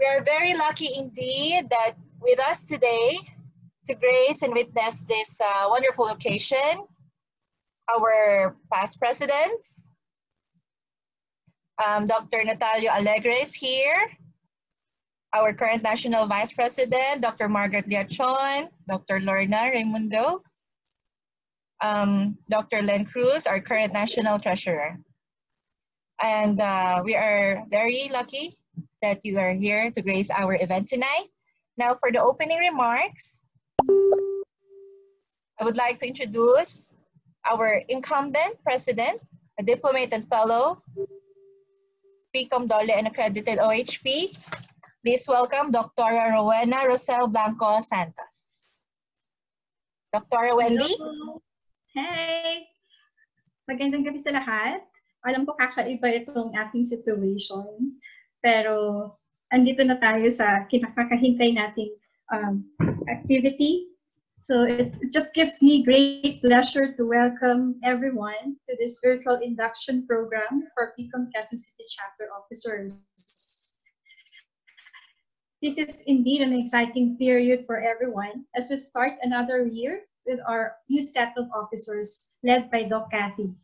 We are very lucky indeed that with us today to grace and witness this wonderful occasion, our past presidents, Dr. Natalio Alegre is here, our current National Vice President, Dr. Margaret Liachon, Dr. Lorna Raimundo, Dr. Len Cruz, our current National Treasurer. And we are very lucky that you are here to grace our event tonight. Now for the opening remarks, I would like to introduce our incumbent president, a diplomat and fellow, PCOM Dole and accredited OHP. Please welcome Dr. Rowena Rosel Blanco Santos. Dr. Wendy. Hello. Hey! Magandang gabi sa lahat. Alam ko kakaiba itong ating situation, pero andito na tayo sa kinakakahintay nating activity. So it just gives me great pleasure to welcome everyone to this virtual induction program for PCOM Quezon City Chapter officers. This is indeed an exciting period for everyone as we start another year with our new set of officers led by Doc Cathy.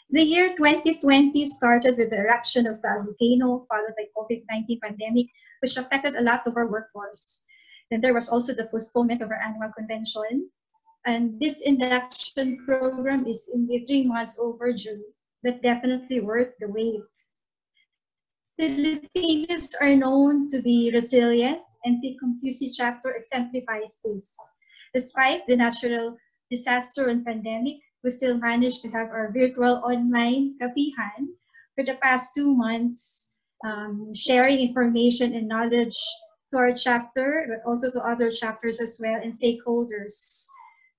The year 2020 started with the eruption of the volcano followed by COVID-19 pandemic, which affected a lot of our workforce. Then there was also the postponement of our annual convention. And this induction program is indeed 3 months overdue, but definitely worth the wait. Filipinos are known to be resilient, and PCOM QC chapter exemplifies this. Despite the natural disaster and pandemic, we still managed to have our virtual online kapihan for the past 2 months, sharing information and knowledge to our chapter, but also to other chapters as well and stakeholders.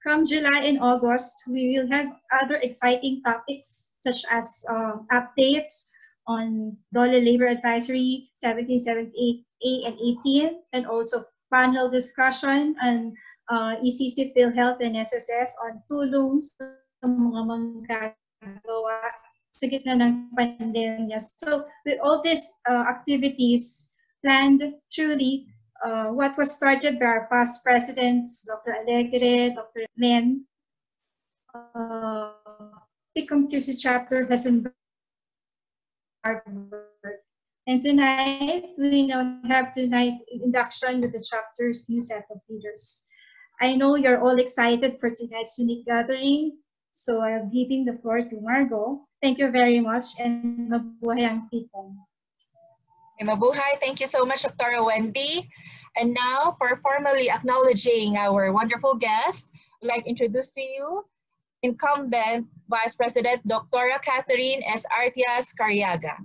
Come July and August, we will have other exciting topics such as updates on Dole Labor Advisory 1778A and 18, and also panel discussion on ECC, PhilHealth, and SSS on tulong sa mga manggagawa sa gitna ng pandemya. So with all these activities planned, truly, what was started by our past presidents, Dr. Alegre, Dr. Len, PCOM QC chapter has embarked hard work. And tonight, we now have tonight's induction with the chapter's new set of leaders. I know you're all excited for tonight's unique gathering, so I'm giving the floor to Margot. Thank you very much, and mabuhay ang PCOM. Mabuhay. Thank you so much, Dr. Wendy. And now, for formally acknowledging our wonderful guest, I'd like to introduce to you incumbent Vice President Dr. Catherine S. Artias Cariaga.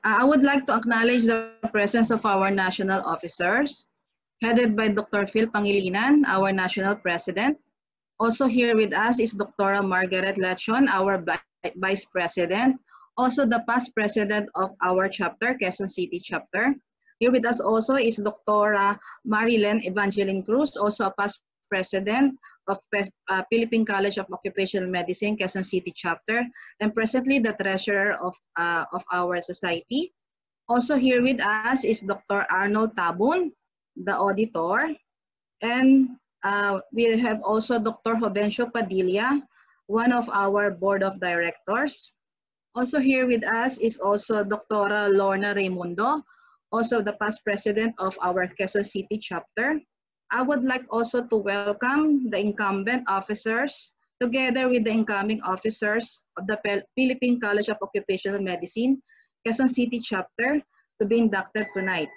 I would like to acknowledge the presence of our national officers, headed by Dr. Phil Pangilinan, our national president. Also here with us is Dr. Margaret Liachon, our vice president. Also the past president of our chapter, Quezon City Chapter. Here with us also is Dr. Marilyn Evangeline Cruz, also a past president of Philippine College of Occupational Medicine, Quezon City Chapter, and presently the treasurer of our society. Also here with us is Dr. Arnold Tabun, the auditor, and we have also Dr. Jovencio Padilla, one of our board of directors. Also here with us is also Dr. Lorna Raimundo, also the past president of our Quezon City Chapter. I would like also to welcome the incumbent officers together with the incoming officers of the Philippine College of Occupational Medicine, Quezon City Chapter, to be inducted tonight.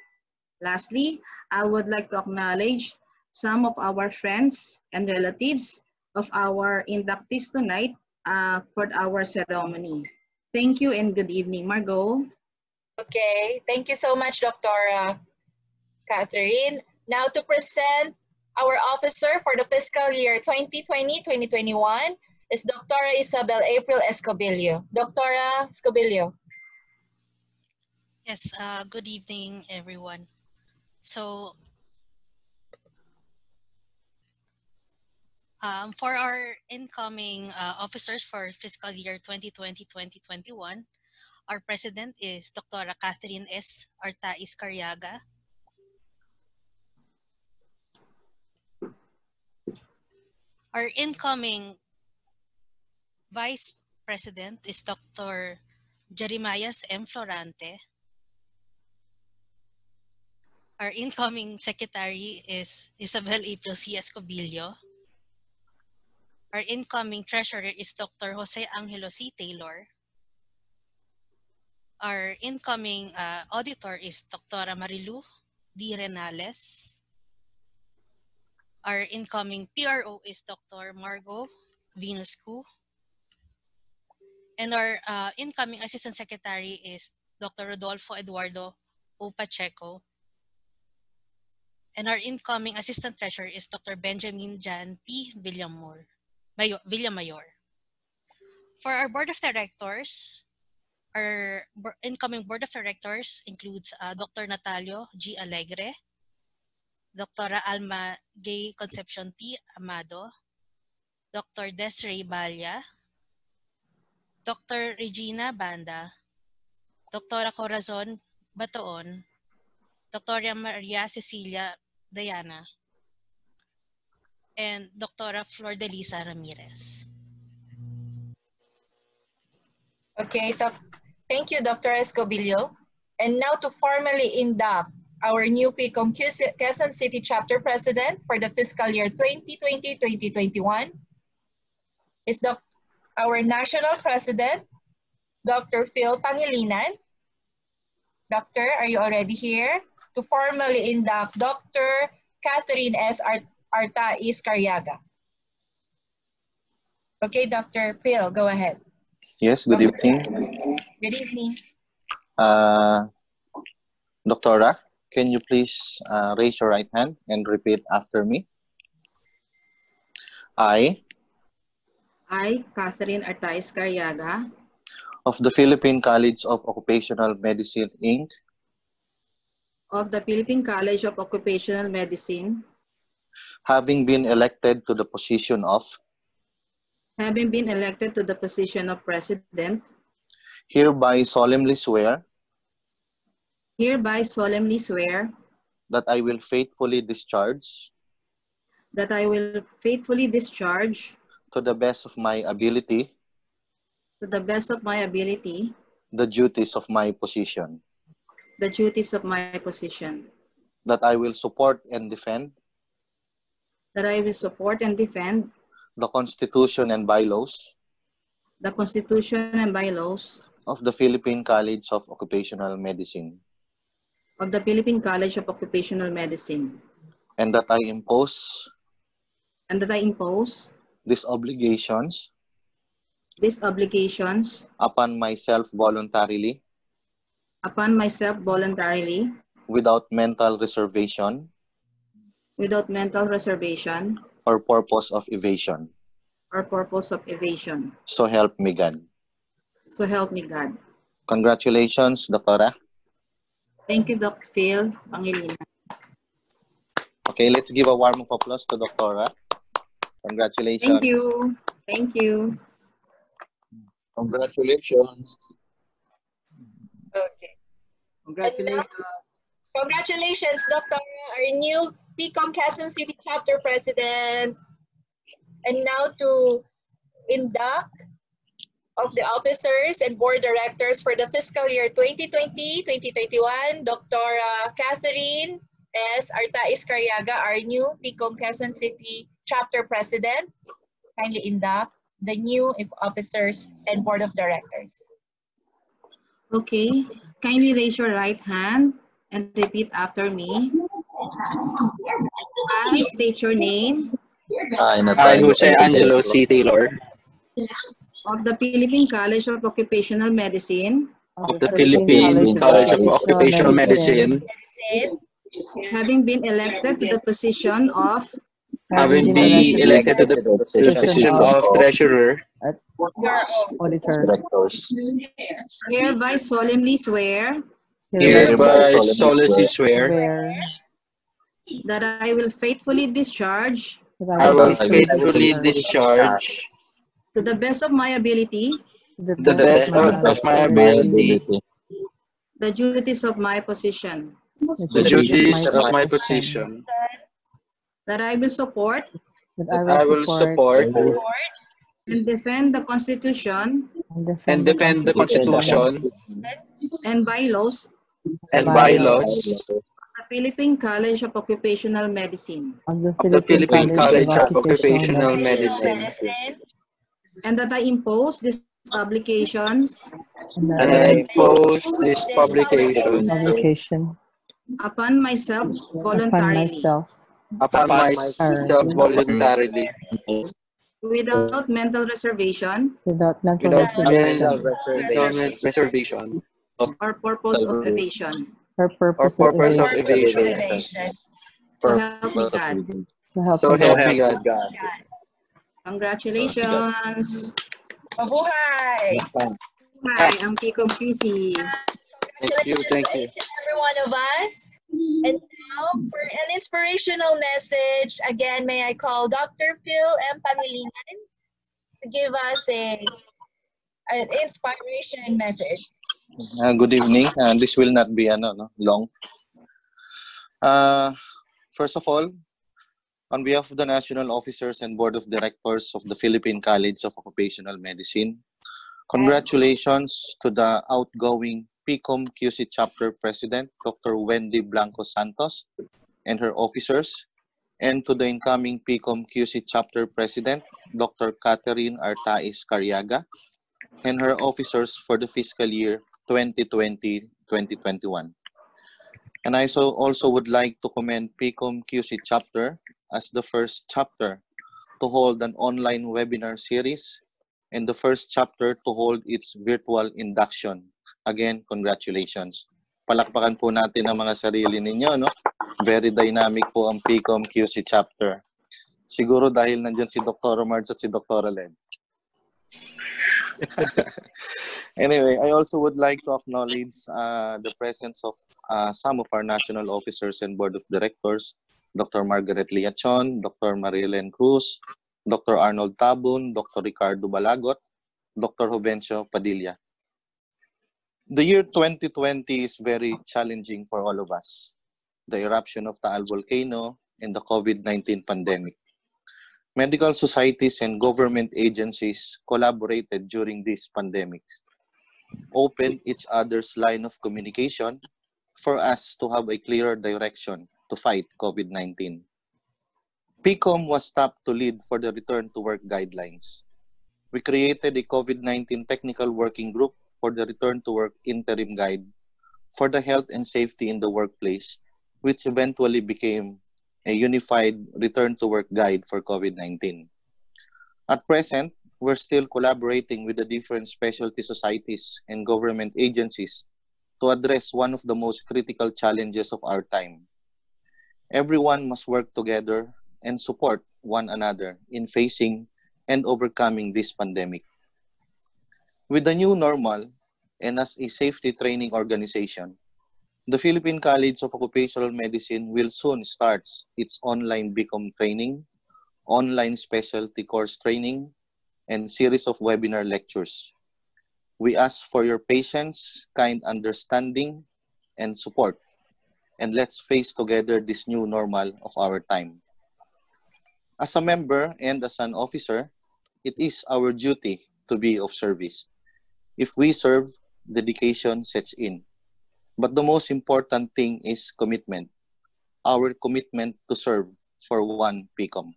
Lastly, I would like to acknowledge some of our friends and relatives of our inductees tonight for our ceremony. Thank you and good evening. Margot. Okay, thank you so much, Dr. Catherine. Now to present our officer for the fiscal year 2020-2021 is Dr. Isabel April Escobillo. Dr. Escobillo. Yes, good evening, everyone. So, for our incoming officers for fiscal year 2020-2021, Our President is Dr. Catherine S. Artais-Carriaga. Our incoming Vice President is Dr. Jeremias M. Florante. Our incoming Secretary is Isabel April C. Escobillo. Our incoming Treasurer is Dr. Jose Angelo C. Taylor. Our incoming Auditor is Dr. Marilu D. Renales. Our incoming PRO is Dr. Margo Venuscu. And our incoming Assistant Secretary is Dr. Rodolfo Eduardo O. Pacheco. And our incoming Assistant Treasurer is Dr. Benjamin Jan P. Villamayor. For our Board of Directors, our incoming Board of Directors includes Dr. Natalio G. Alegre, Dr. Alma Gay Concepcion T. Amado, Dr. Desiree Balya, Dr. Regina Banda, Dr. Corazon Batoon, Dr. Maria Cecilia Diana, and Dr. Flor de Lisa Ramirez. Okay, thank you, Dr. Escobillo. And now to formally induct our new PCOM Quezon City Chapter President for the fiscal year 2020-2021 is our National President, Dr. Phil Pangilinan. Doctor, are you already here? To formally induct Dr. Catherine S. Artais-Carriaga. Okay, Dr. Phil, go ahead. Yes, good evening. Good evening. Doctora, can you please raise your right hand and repeat after me? I, Catherine Artais-Carriaga, of the Philippine College of Occupational Medicine, Inc., of the Philippine College of Occupational Medicine, having been elected to the position of President, hereby solemnly swear that I will faithfully discharge to the best of my ability the duties of my position, that I will support and defend the Constitution and bylaws of the Philippine College of Occupational Medicine, and that I impose these obligations upon myself voluntarily, without mental reservation or purpose of evasion. So help me God. Congratulations, Doctora. Thank you, Dr. Phil Pangilinan. Okay, let's give a warm of applause to Doctora. Congratulations. Thank you. Congratulations. Okay. Congratulations. Congratulations, Dr. Our new PCOM Quezon City Chapter President. And now to induct of the officers and board directors for the fiscal year 2020-2021, Dr. Catherine S. Artais-Carriaga, our new PCOM Quezon City Chapter President. Kindly induct the new officers and board of directors. Okay, kindly raise your right hand and repeat after me. I state your name. I, Jose Angelo C. Taylor, Of the Philippine College of Occupational Medicine, of the Philippine College of Occupational Medicine, having been elected to the position of having been elected to the position of Treasurer, Directors, hereby solemnly swear hereby solemnly swear that I will faithfully discharge I will faithfully discharge to the best of my ability the best of my ability, the duties of my position, the duties of my position, that I will support that I will support and defend the Constitution and defend the Constitution and bylaws and bylaws of the Philippine College of Occupational Medicine, of the Philippine College of Occupational Medicine, Medicine. and that I impose these publications and I impose this publication publication upon myself upon voluntarily, myself upon myself voluntarily, without mental reservation without mental without reservation reservation or purpose of evasion. or or purpose of purpose of evasion. evasion. So help me God. So help So me help God. me God. Congratulations. Mabuhay! Hi, I'm PCOM QC. Thank you. Every one of us. And now, for an inspirational message, again, may I call Dr. Phil M. Pangilinan to give us an inspiration message. Good evening. This will not be long. First of all, on behalf of the National Officers and Board of Directors of the Philippine College of Occupational Medicine, congratulations to the outgoing PCOM QC Chapter President, Dr. Wendy Blanco Santos, and her officers, and to the incoming PCOM QC Chapter President, Dr. Catherine Artais Cariaga, and her officers for the fiscal year 2020-2021. And I also would like to commend PCOM QC Chapter as the first chapter to hold an online webinar series and the first chapter to hold its virtual induction. Again, congratulations. Palakpakan po natin ang mga sarili ninyo, no? Very dynamic po ang PCOM QC Chapter. Siguro dahil nandyan si Dr. Marge at si Dr. Len. Anyway, I also would like to acknowledge the presence of some of our national officers and board of directors, Dr. Margaret Liachon, Dr. Marilyn Cruz, Dr. Arnold Tabun, Dr. Ricardo Balagot, Dr. Jovencio Padilla. The year 2020 is very challenging for all of us. The eruption of Taal volcano and the COVID-19 pandemic. Medical societies and government agencies collaborated during these pandemics, opened each other's line of communication for us to have a clearer direction to fight COVID-19. PCOM was tapped to lead for the return to work guidelines. We created a COVID-19 technical working group for the return to work interim guide for the health and safety in the workplace, which eventually became a unified return to work guide for COVID-19. At present, we're still collaborating with the different specialty societies and government agencies to address one of the most critical challenges of our time. Everyone must work together and support one another in facing and overcoming this pandemic. With the new normal and as a safety training organization, the Philippine College of Occupational Medicine will soon start its online BCOM training, online specialty course training, and series of webinar lectures. We ask for your patience, kind understanding, and support. And let's face together this new normal of our time. As a member and as an officer, it is our duty to be of service. If we serve, dedication sets in. But the most important thing is commitment. Our commitment to serve for one PCOM.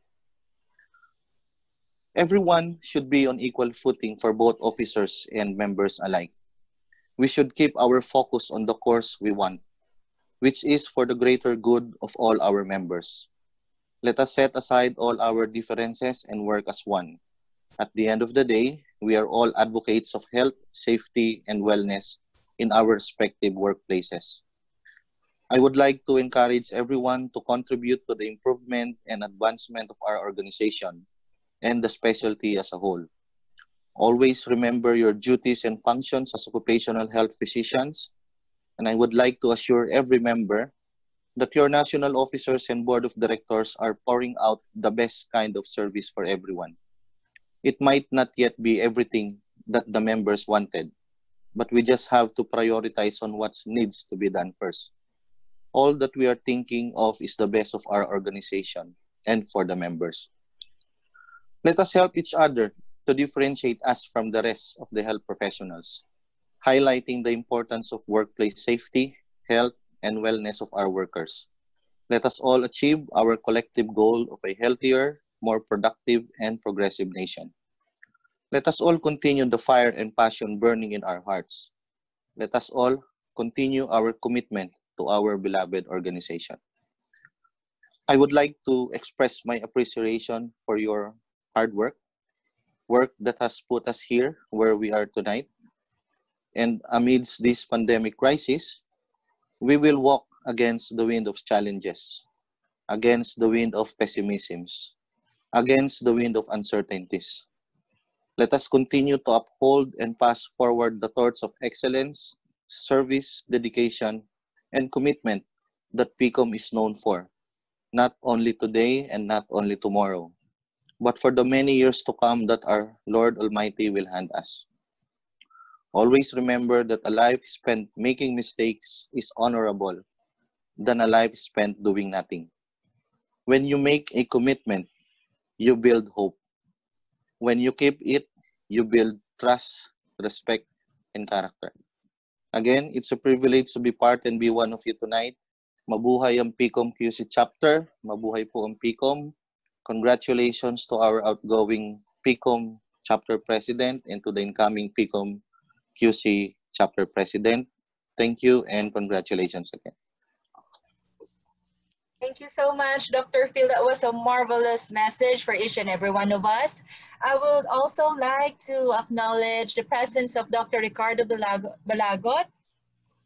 Everyone should be on equal footing for both officers and members alike. We should keep our focus on the course we want, which is for the greater good of all our members. Let us set aside all our differences and work as one. At the end of the day, we are all advocates of health, safety, and wellness in our respective workplaces. I would like to encourage everyone to contribute to the improvement and advancement of our organization and the specialty as a whole. Always remember your duties and functions as occupational health physicians, and I would like to assure every member that your national officers and board of directors are pouring out the best kind of service for everyone. It might not yet be everything that the members wanted, but we just have to prioritize on what needs to be done first. All that we are thinking of is the best of our organization and for the members. Let us help each other to differentiate us from the rest of the health professionals, highlighting the importance of workplace safety, health, and wellness of our workers. Let us all achieve our collective goal of a healthier, more productive, and progressive nation. Let us all continue the fire and passion burning in our hearts. Let us all continue our commitment to our beloved organization. I would like to express my appreciation for your hard work that has put us here where we are tonight. And amidst this pandemic crisis, we will walk against the wind of challenges, against the wind of pessimisms, against the wind of uncertainties. Let us continue to uphold and pass forward the torch of excellence, service, dedication, and commitment that PCOM is known for, not only today and not only tomorrow, but for the many years to come that our Lord Almighty will hand us. Always remember that a life spent making mistakes is honorable than a life spent doing nothing. When you make a commitment, you build hope. When you keep it, you build trust, respect, and character. Again, it's a privilege to be part and be one of you tonight. Mabuhay ang PCOM QC Chapter. Mabuhay po ang PCOM. Congratulations to our outgoing PCOM Chapter President and to the incoming PCOM QC Chapter President. Thank you and congratulations again. Thank you so much, Dr. Phil. That was a marvelous message for each and every one of us. I would also like to acknowledge the presence of Dr. Ricardo Balagot,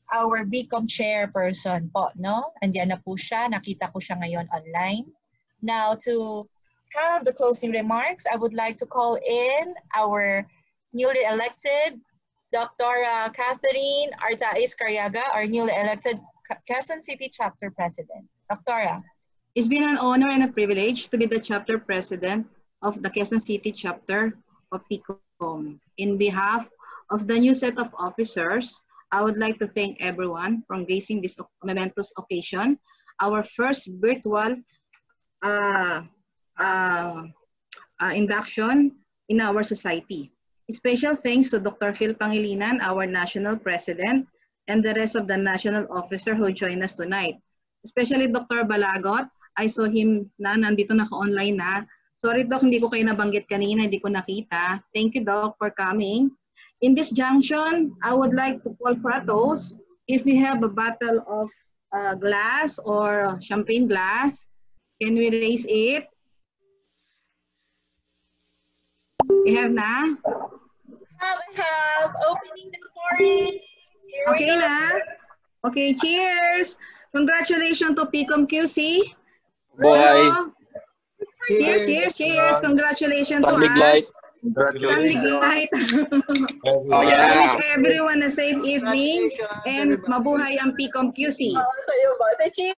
our BCOM chairperson po, no? Andiyan na po siya. Nakita ko siya ngayon online. Now, to have the closing remarks, I would like to call in our newly elected Dr. Catherine Artais Carriaga, our newly elected Quezon City Chapter President. Doctora. It's been an honor and a privilege to be the chapter president of the Quezon City Chapter of PCOM. In behalf of the new set of officers, I would like to thank everyone for gracing this momentous occasion, our first virtual induction in our society. Special thanks to Dr. Phil Pangilinan, our national president, and the rest of the national officer who joined us tonight. Especially Dr. Balagot, I saw him na nandito naka-online na. Sorry Doc, hindi ko kayo nabanggit kanina, hindi ko nakita. Thank you Doc for coming. In this junction, I would like to call for a toast. If we have a bottle of glass or champagne glass, can we raise it? We have na? Have opening the pouring. Okay na? Okay, cheers! Congratulations to PCOM QC. Buhay. Cheers, cheers, cheers. Congratulations to Big us. light. Big light. Oh, I yeah. wish everyone a safe evening and mabuhay ang PCOM QC. Sa'yo ba? Cheers!